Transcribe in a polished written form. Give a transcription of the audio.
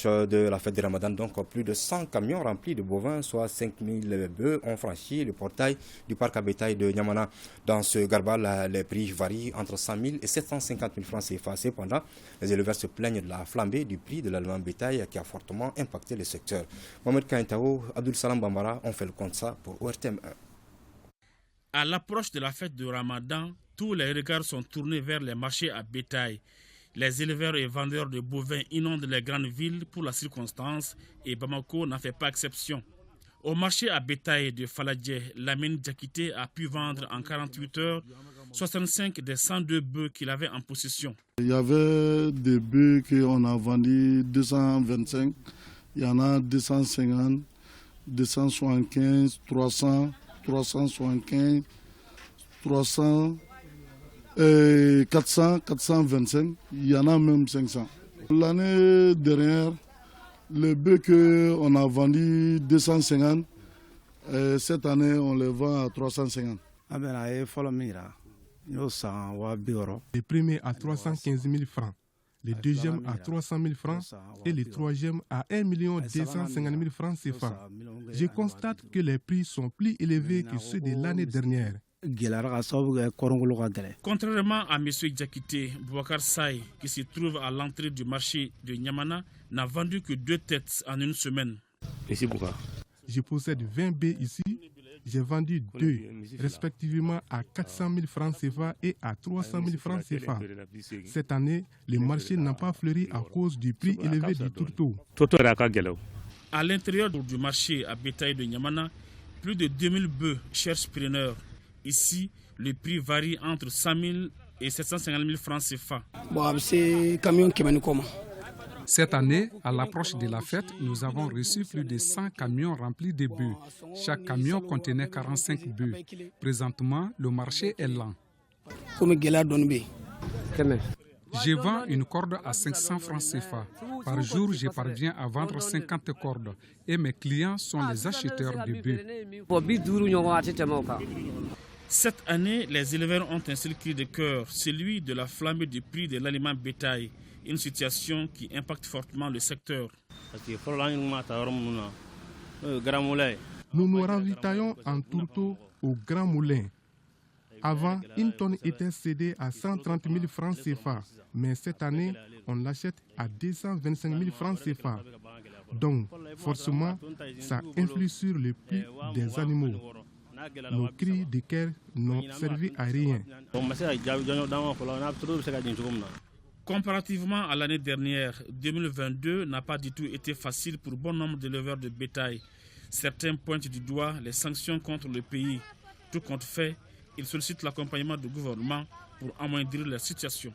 l'approche de la fête de Ramadan, donc plus de 100 camions remplis de bovins, soit 5000 bœufs, ont franchi le portail du parc à bétail de Niamana. Dans ce Garba, les prix varient entre 100 000 et 750 000 francs CFA. Cependant, les éleveurs se plaignent de la flambée du prix de l'aliment bétail qui a fortement impacté le secteur. Mohamed Kaintao, Abdul Salam Bambara ont fait le constat pour ORTM 1. À l'approche de la fête de Ramadan, tous les regards sont tournés vers les marchés à bétail. Les éleveurs et vendeurs de bovins inondent les grandes villes pour la circonstance et Bamako n'en fait pas exception. Au marché à bétail de Faladje, Lamine Diakité a pu vendre en 48 heures 65 des 102 bœufs qu'il avait en possession. Il y avait des bœufs qu'on a vendus 225, il y en a 250, 275, 300, 375, 300, 400, 425, il y en a même 500. L'année dernière, les bœufs qu'on a vendus 250, cette année on les vend à 350. Le premier à 315 000 francs, le deuxième à 300 000 francs et le troisième à 1 250 000 francs CFA. Je constate que les prix sont plus élevés que ceux de l'année dernière. Contrairement à M. Diakité, Bouakar Saï, qui se trouve à l'entrée du marché de Niamana, n'a vendu que 2 têtes en une semaine. Je possède 20 baies ici. J'ai vendu 2, respectivement à 400 000 francs CFA et à 300 000 francs CFA. Cette année, le marché n'a pas fleuri à cause du prix élevé du tourteau. À l'intérieur du marché à bétail de Niamana, plus de 2000 bœufs cherchent preneurs. Ici, le prix varie entre 100 000 et 750 000 francs CFA. Cette année, à l'approche de la fête, nous avons reçu plus de 100 camions remplis de bœufs. Chaque camion contenait 45 bœufs. Présentement, le marché est lent. Je vends une corde à 500 francs CFA. Par jour, je parviens à vendre 50 cordes. Et mes clients sont les acheteurs de bœufs. Cette année, les éleveurs ont un seul cri de cœur, celui de la flambée du prix de l'aliment bétail. Une situation qui impacte fortement le secteur. Nous nous ravitaillons en tourteau au Grand Moulin. Avant, une tonne était cédée à 130 000 francs CFA, mais cette année, on l'achète à 225 000 francs CFA. Donc, forcément, ça influe sur le prix des animaux. Nos cris de cœur n'ont servi à rien. Comparativement à l'année dernière, 2022 n'a pas du tout été facile pour bon nombre d'éleveurs de bétail. Certains pointent du doigt les sanctions contre le pays. Tout compte fait, ils sollicitent l'accompagnement du gouvernement pour amoindrir la situation.